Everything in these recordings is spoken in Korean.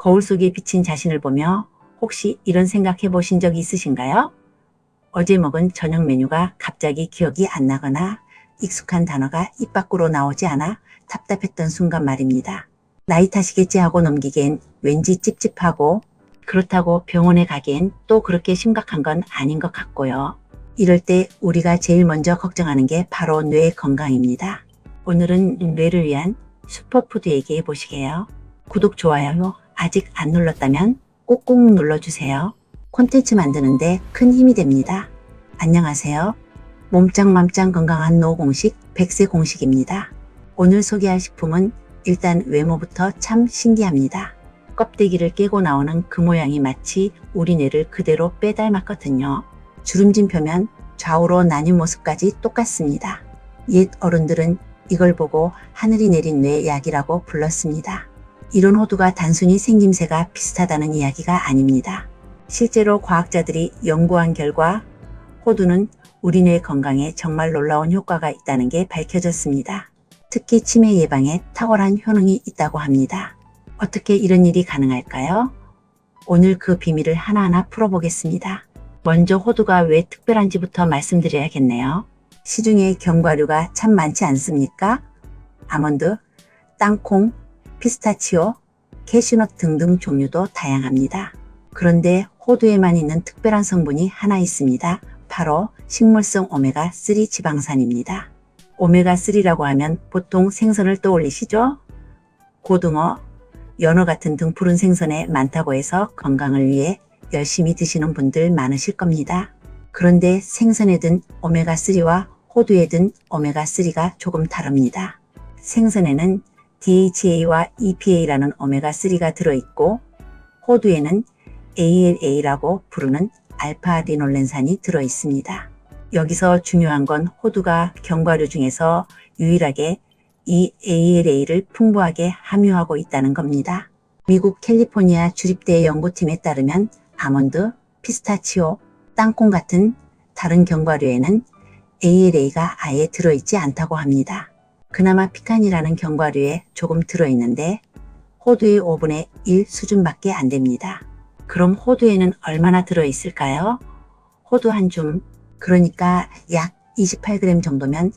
거울 속에 비친 자신을 보며 혹시 이런 생각해 보신 적 있으신가요? 어제 먹은 저녁 메뉴가 갑자기 기억이 안 나거나 익숙한 단어가 입 밖으로 나오지 않아 답답했던 순간 말입니다. 나이 탓이겠지 하고 넘기기엔 왠지 찝찝하고, 그렇다고 병원에 가기엔 또 그렇게 심각한 건 아닌 것 같고요. 이럴 때 우리가 제일 먼저 걱정하는 게 바로 뇌 건강입니다. 오늘은 뇌를 위한 슈퍼푸드 얘기해 보시게요. 구독, 좋아요 아직 안 눌렀다면 꼭꼭 눌러주세요. 콘텐츠 만드는데 큰 힘이 됩니다. 안녕하세요. 몸짱맘짱 건강한 노 공식 100세 공식입니다. 오늘 소개할 식품은 일단 외모부터 참 신기합니다. 껍데기를 깨고 나오는 그 모양이 마치 우리 뇌를 그대로 빼닮았거든요. 주름진 표면, 좌우로 나뉜 모습까지 똑같습니다. 옛 어른들은 이걸 보고 하늘이 내린 뇌 약이라고 불렀습니다. 이런 호두가 단순히 생김새가 비슷하다는 이야기가 아닙니다. 실제로 과학자들이 연구한 결과 호두는 우리 뇌 건강에 정말 놀라운 효과가 있다는 게 밝혀졌습니다. 특히 치매 예방에 탁월한 효능이 있다고 합니다. 어떻게 이런 일이 가능할까요? 오늘 그 비밀을 하나하나 풀어보겠습니다. 먼저 호두가 왜 특별한지부터 말씀드려야겠네요. 시중에 견과류가 참 많지 않습니까? 아몬드, 땅콩, 피스타치오, 캐슈넛 등등 종류도 다양합니다. 그런데 호두에만 있는 특별한 성분이 하나 있습니다. 바로 식물성 오메가3 지방산입니다. 오메가3라고 하면 보통 생선을 떠올리시죠? 고등어, 연어 같은 등푸른 생선에 많다고 해서 건강을 위해 열심히 드시는 분들 많으실 겁니다. 그런데 생선에 든 오메가3와 호두에 든 오메가3가 조금 다릅니다. 생선에는 DHA와 EPA라는 오메가3가 들어있고, 호두에는 ALA라고 부르는 알파-리놀렌산이 들어있습니다. 여기서 중요한 건 호두가 견과류 중에서 유일하게 이 ALA를 풍부하게 함유하고 있다는 겁니다. 미국 캘리포니아 주립대 연구팀에 따르면 아몬드, 피스타치오, 땅콩 같은 다른 견과류에는 ALA가 아예 들어있지 않다고 합니다. 그나마 피칸이라는 견과류에 조금 들어있는데 호두의 5분의 1 수준밖에 안 됩니다. 그럼 호두에는 얼마나 들어있을까요? 호두 한 줌, 그러니까 약 28g 정도면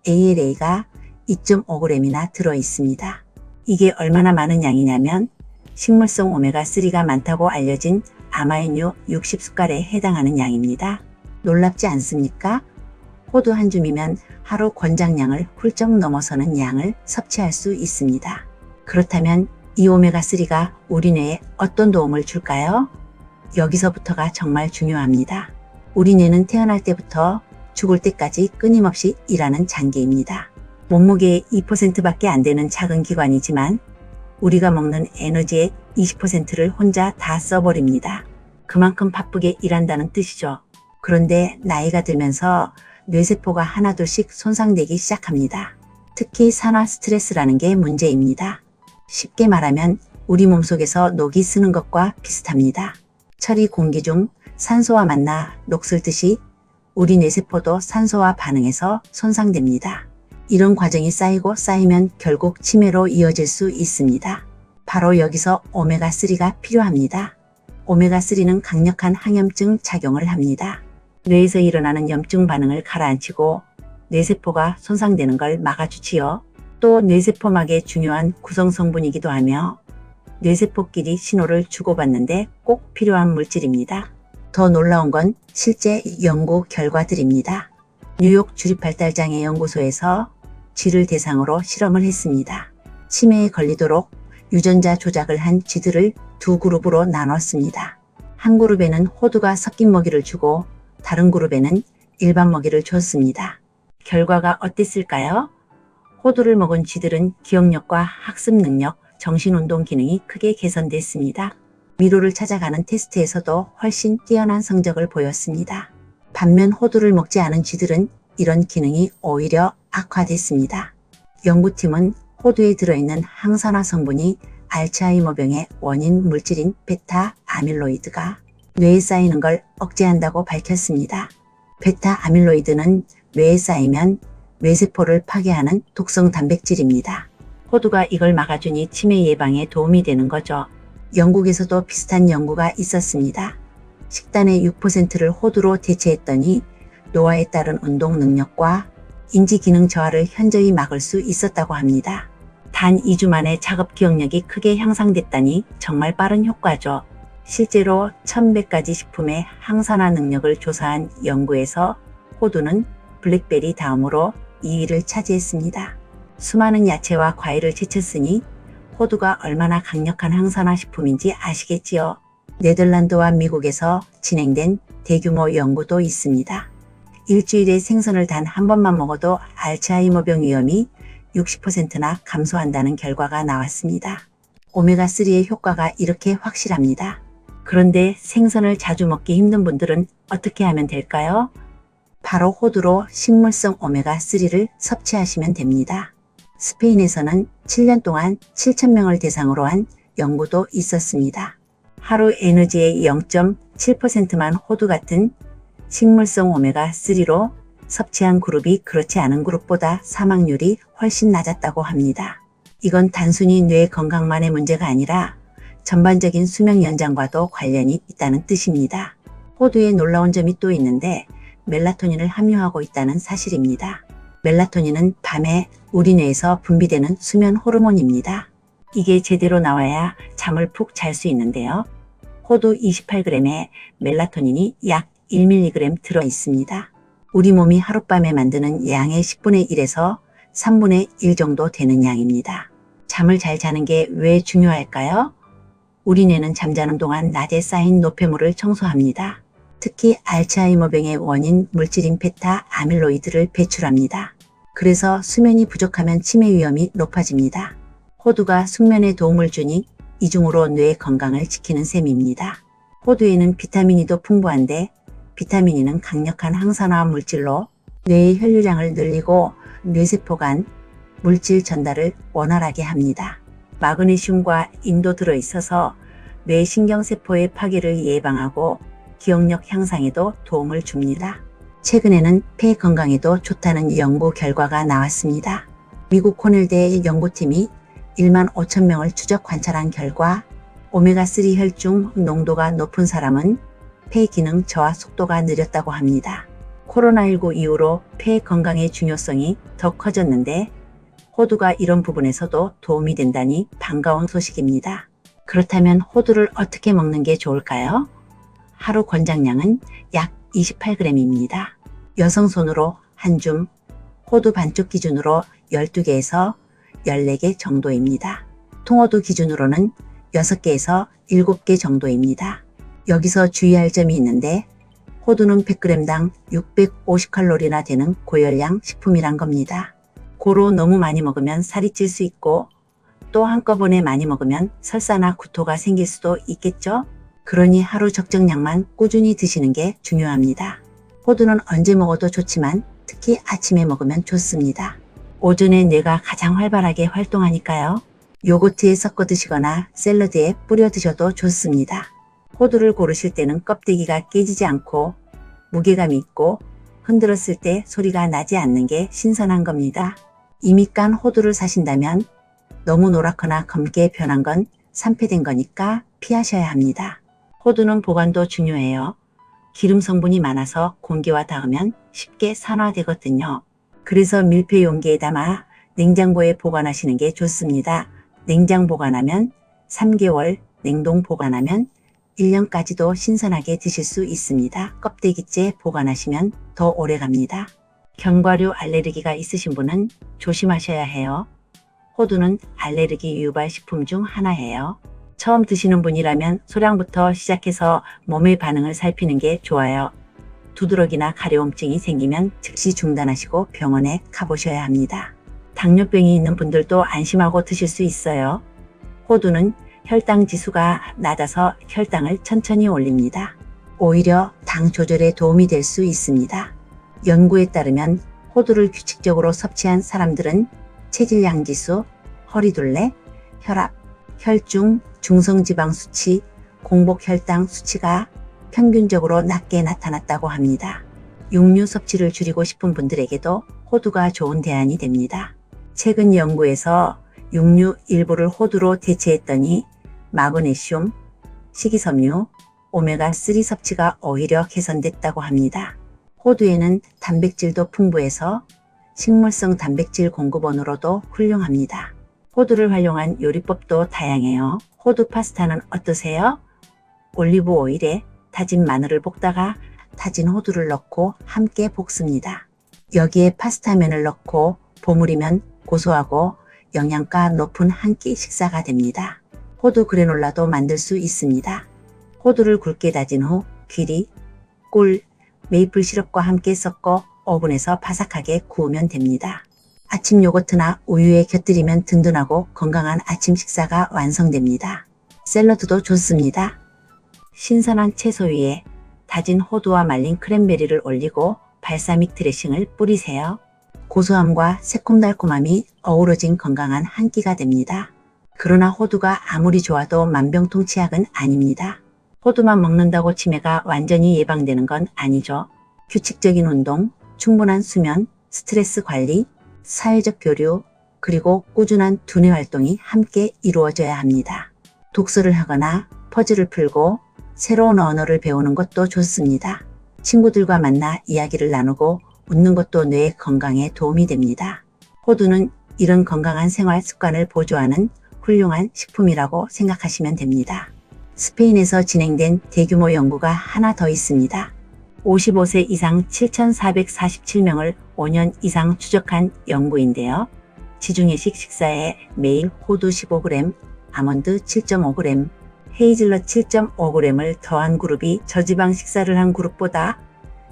ALA가 2.5g이나 들어있습니다. 이게 얼마나 많은 양이냐면 식물성 오메가3가 많다고 알려진 아마이뉴 60숟갈에 해당하는 양입니다. 놀랍지 않습니까? 호두 한 줌이면 하루 권장량을 훌쩍 넘어서는 양을 섭취할 수 있습니다. 그렇다면 이 오메가3가 우리 뇌에 어떤 도움을 줄까요? 여기서부터가 정말 중요합니다. 우리 뇌는 태어날 때부터 죽을 때까지 끊임없이 일하는 장기입니다. 몸무게의 2%밖에 안 되는 작은 기관이지만 우리가 먹는 에너지의 20%를 혼자 다 써버립니다. 그만큼 바쁘게 일한다는 뜻이죠. 그런데 나이가 들면서 뇌세포가 하나둘씩 손상되기 시작합니다. 특히 산화 스트레스라는 게 문제입니다. 쉽게 말하면 우리 몸속에서 녹이 쓰는 것과 비슷합니다. 철이 공기 중 산소와 만나 녹슬듯이 우리 뇌세포도 산소와 반응해서 손상됩니다. 이런 과정이 쌓이고 쌓이면 결국 치매로 이어질 수 있습니다. 바로 여기서 오메가3가 필요합니다. 오메가3는 강력한 항염증 작용을 합니다. 뇌에서 일어나는 염증 반응을 가라앉히고 뇌세포가 손상되는 걸 막아주지요. 또 뇌세포막의 중요한 구성 성분이기도 하며 뇌세포끼리 신호를 주고받는데 꼭 필요한 물질입니다. 더 놀라운 건 실제 연구 결과들입니다. 뉴욕 주립발달장애 연구소에서 쥐를 대상으로 실험을 했습니다. 치매에 걸리도록 유전자 조작을 한 쥐들을 두 그룹으로 나눴습니다. 한 그룹에는 호두가 섞인 먹이를 주고 다른 그룹에는 일반 먹이를 줬습니다. 결과가 어땠을까요? 호두를 먹은 쥐들은 기억력과 학습 능력, 정신운동 기능이 크게 개선됐습니다. 미로를 찾아가는 테스트에서도 훨씬 뛰어난 성적을 보였습니다. 반면 호두를 먹지 않은 쥐들은 이런 기능이 오히려 악화됐습니다. 연구팀은 호두에 들어있는 항산화 성분이 알츠하이머병의 원인 물질인 베타 아밀로이드가 뇌에 쌓이는 걸 억제한다고 밝혔습니다. 베타 아밀로이드는 뇌에 쌓이면 뇌세포를 파괴하는 독성 단백질입니다. 호두가 이걸 막아주니 치매 예방에 도움이 되는 거죠. 영국에서도 비슷한 연구가 있었습니다. 식단의 6%를 호두로 대체했더니 노화에 따른 운동 능력과 인지 기능 저하를 현저히 막을 수 있었다고 합니다. 단 2주 만에 작업 기억력이 크게 향상됐다니 정말 빠른 효과죠. 실제로 1100가지 식품의 항산화 능력을 조사한 연구에서 호두는 블랙베리 다음으로 2위를 차지했습니다. 수많은 야채와 과일을 제쳤으니 호두가 얼마나 강력한 항산화 식품인지 아시겠지요? 네덜란드와 미국에서 진행된 대규모 연구도 있습니다. 일주일에 생선을 단 한 번만 먹어도 알츠하이머병 위험이 60%나 감소한다는 결과가 나왔습니다. 오메가3의 효과가 이렇게 확실합니다. 그런데 생선을 자주 먹기 힘든 분들은 어떻게 하면 될까요? 바로 호두로 식물성 오메가3를 섭취하시면 됩니다. 스페인에서는 7년 동안 7,000명을 대상으로 한 연구도 있었습니다. 하루 에너지의 0.7%만 호두 같은 식물성 오메가3로 섭취한 그룹이 그렇지 않은 그룹보다 사망률이 훨씬 낮았다고 합니다. 이건 단순히 뇌 건강만의 문제가 아니라 전반적인 수명 연장과도 관련이 있다는 뜻입니다. 호두에 놀라운 점이 또 있는데 멜라토닌을 함유하고 있다는 사실입니다. 멜라토닌은 밤에 우리 뇌에서 분비되는 수면 호르몬입니다. 이게 제대로 나와야 잠을 푹 잘 수 있는데요. 호두 28g에 멜라토닌이 약 1mg 들어 있습니다. 우리 몸이 하룻밤에 만드는 양의 10분의 1에서 3분의 1 정도 되는 양입니다. 잠을 잘 자는 게 왜 중요할까요? 우리 뇌는 잠자는 동안 낮에 쌓인 노폐물을 청소합니다. 특히 알츠하이머병의 원인 물질인 베타 아밀로이드를 배출합니다. 그래서 수면이 부족하면 치매 위험이 높아집니다. 호두가 숙면에 도움을 주니 이중으로 뇌 건강을 지키는 셈입니다. 호두에는 비타민이도 풍부한데 비타민이는 강력한 항산화 물질로 뇌의 혈류량을 늘리고 뇌세포 간 물질 전달을 원활하게 합니다. 마그네슘과 인도 들어있어서 뇌신경세포의 파괴를 예방하고 기억력 향상에도 도움을 줍니다. 최근에는 폐 건강에도 좋다는 연구 결과가 나왔습니다. 미국 코넬대의 연구팀이 1만 5천 명을 추적 관찰한 결과 오메가3 혈중 농도가 높은 사람은 폐 기능 저하 속도가 느렸다고 합니다. 코로나19 이후로 폐 건강의 중요성이 더 커졌는데 호두가 이런 부분에서도 도움이 된다니 반가운 소식입니다. 그렇다면 호두를 어떻게 먹는 게 좋을까요? 하루 권장량은 약 28g입니다. 여성 손으로 한 줌, 호두 반쪽 기준으로 12개에서 14개 정도입니다. 통호두 기준으로는 6개에서 7개 정도입니다. 여기서 주의할 점이 있는데 호두는 100g당 650칼로리나 되는 고열량 식품이란 겁니다. 고로 너무 많이 먹으면 살이 찔 수 있고 또 한꺼번에 많이 먹으면 설사나 구토가 생길 수도 있겠죠? 그러니 하루 적정량만 꾸준히 드시는 게 중요합니다. 호두는 언제 먹어도 좋지만 특히 아침에 먹으면 좋습니다. 오전에 뇌가 가장 활발하게 활동하니까요. 요거트에 섞어 드시거나 샐러드에 뿌려 드셔도 좋습니다. 호두를 고르실 때는 껍데기가 깨지지 않고 무게감이 있고 흔들었을 때 소리가 나지 않는 게 신선한 겁니다. 이미 깐 호두를 사신다면 너무 노랗거나 검게 변한 건 산패된 거니까 피하셔야 합니다. 호두는 보관도 중요해요. 기름 성분이 많아서 공기와 닿으면 쉽게 산화되거든요. 그래서 밀폐 용기에 담아 냉장고에 보관하시는 게 좋습니다. 냉장 보관하면 3개월, 냉동 보관하면 1년까지도 신선하게 드실 수 있습니다. 껍데기째 보관하시면 더 오래 갑니다. 견과류 알레르기가 있으신 분은 조심하셔야 해요. 호두는 알레르기 유발 식품 중 하나예요. 처음 드시는 분이라면 소량부터 시작해서 몸의 반응을 살피는 게 좋아요. 두드러기나 가려움증이 생기면 즉시 중단하시고 병원에 가보셔야 합니다. 당뇨병이 있는 분들도 안심하고 드실 수 있어요. 호두는 혈당 지수가 낮아서 혈당을 천천히 올립니다. 오히려 당 조절에 도움이 될 수 있습니다. 연구에 따르면 호두를 규칙적으로 섭취한 사람들은 체질량 지수, 허리둘레, 혈압, 혈중, 중성지방 수치, 공복혈당 수치가 평균적으로 낮게 나타났다고 합니다. 육류 섭취를 줄이고 싶은 분들에게도 호두가 좋은 대안이 됩니다. 최근 연구에서 육류 일부를 호두로 대체했더니 마그네슘, 식이섬유, 오메가3 섭취가 오히려 개선됐다고 합니다. 호두에는 단백질도 풍부해서 식물성 단백질 공급원으로도 훌륭합니다. 호두를 활용한 요리법도 다양해요. 호두 파스타는 어떠세요? 올리브 오일에 다진 마늘을 볶다가 다진 호두를 넣고 함께 볶습니다. 여기에 파스타면을 넣고 버무리면 고소하고 영양가 높은 한 끼 식사가 됩니다. 호두 그래놀라도 만들 수 있습니다. 호두를 굵게 다진 후 귀리, 꿀, 메이플 시럽과 함께 섞어 오븐에서 바삭하게 구우면 됩니다. 아침 요거트나 우유에 곁들이면 든든하고 건강한 아침 식사가 완성됩니다. 샐러드도 좋습니다. 신선한 채소 위에 다진 호두와 말린 크랜베리를 올리고 발사믹 드레싱을 뿌리세요. 고소함과 새콤달콤함이 어우러진 건강한 한 끼가 됩니다. 그러나 호두가 아무리 좋아도 만병통치약은 아닙니다. 호두만 먹는다고 치매가 완전히 예방되는 건 아니죠. 규칙적인 운동, 충분한 수면, 스트레스 관리, 사회적 교류, 그리고 꾸준한 두뇌 활동이 함께 이루어져야 합니다. 독서를 하거나 퍼즐을 풀고 새로운 언어를 배우는 것도 좋습니다. 친구들과 만나 이야기를 나누고 웃는 것도 뇌 건강에 도움이 됩니다. 호두는 이런 건강한 생활 습관을 보조하는 훌륭한 식품이라고 생각하시면 됩니다. 스페인에서 진행된 대규모 연구가 하나 더 있습니다. 55세 이상 7,447명을 5년 이상 추적한 연구인데요. 지중해식 식사에 매일 호두 15g, 아몬드 7.5g, 헤이즐넛 7.5g을 더한 그룹이 저지방 식사를 한 그룹보다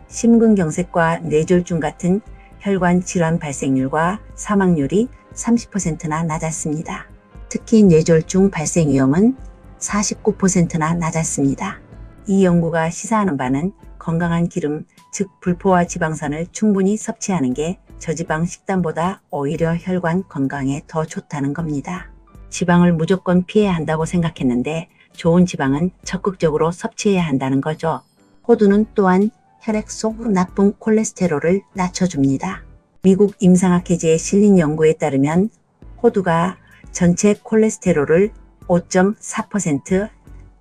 심근경색과 뇌졸중 같은 혈관 질환 발생률과 사망률이 30%나 낮았습니다. 특히 뇌졸중 발생 위험은 49%나 낮았습니다. 이 연구가 시사하는 바는 건강한 기름, 즉 불포화 지방산을 충분히 섭취하는 게 저지방 식단보다 오히려 혈관 건강에 더 좋다는 겁니다. 지방을 무조건 피해야 한다고 생각했는데 좋은 지방은 적극적으로 섭취해야 한다는 거죠. 호두는 또한 혈액 속 나쁜 콜레스테롤을 낮춰줍니다. 미국 임상학회지에 실린 연구에 따르면 호두가 전체 콜레스테롤을 5.4%,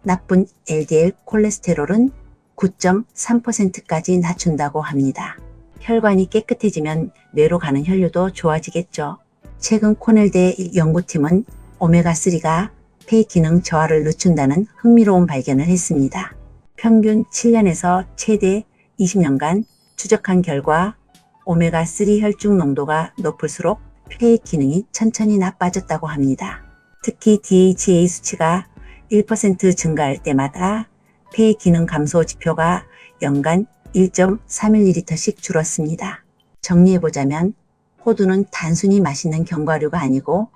나쁜 LDL 콜레스테롤은 9.3%까지 낮춘다고 합니다. 혈관이 깨끗해지면 뇌로 가는 혈류도 좋아지겠죠. 최근 코넬대 연구팀은 오메가3가 폐 기능 저하를 늦춘다는 흥미로운 발견을 했습니다. 평균 7년에서 최대 20년간 추적한 결과 오메가3 혈중 농도가 높을수록 폐의 기능이 천천히 나빠졌다고 합니다. 특히 DHA 수치가 1% 증가할 때마다 폐의 기능 감소 지표가 연간 1.31ml씩 줄었습니다. 정리해보자면 호두는 단순히 맛있는 견과류가 아니고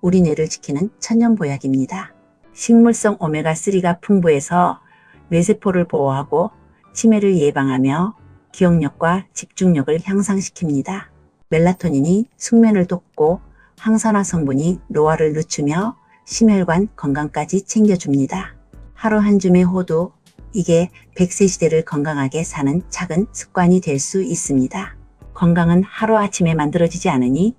우리 뇌를 지키는 천연보약입니다. 식물성 오메가3가 풍부해서 뇌세포를 보호하고 치매를 예방하며 기억력과 집중력을 향상시킵니다. 멜라토닌이 숙면을 돕고 항산화 성분이 노화를 늦추며 심혈관 건강까지 챙겨줍니다. 하루 한 줌의 호두, 이게 100세 시대를 건강하게 사는 작은 습관이 될 수 있습니다. 건강은 하루아침에 만들어지지 않으니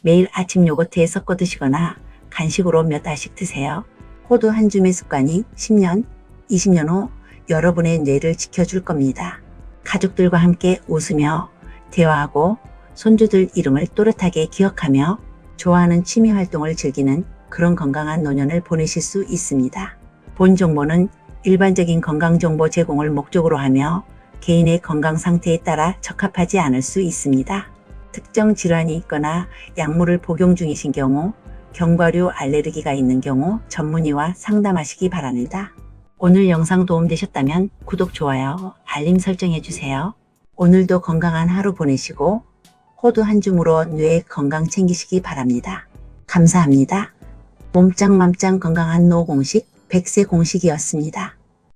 매일 아침 요거트에 섞어 드시거나 간식으로 몇 알씩 드세요. 호두 한 줌의 습관이 10년, 20년 후 여러분의 뇌를 지켜줄 겁니다. 가족들과 함께 웃으며 대화하고 손주들 이름을 또렷하게 기억하며 좋아하는 취미 활동을 즐기는 그런 건강한 노년을 보내실 수 있습니다. 본 정보는 일반적인 건강 정보 제공을 목적으로 하며 개인의 건강 상태에 따라 적합하지 않을 수 있습니다. 특정 질환이 있거나 약물을 복용 중이신 경우, 견과류 알레르기가 있는 경우 전문의와 상담하시기 바랍니다. 오늘 영상 도움되셨다면 구독, 좋아요, 알림 설정해주세요. 오늘도 건강한 하루 보내시고 호두 한 줌으로 뇌 건강 챙기시기 바랍니다. 감사합니다. 몸짱맘짱 건강한 노 공식 100세 공식이었습니다.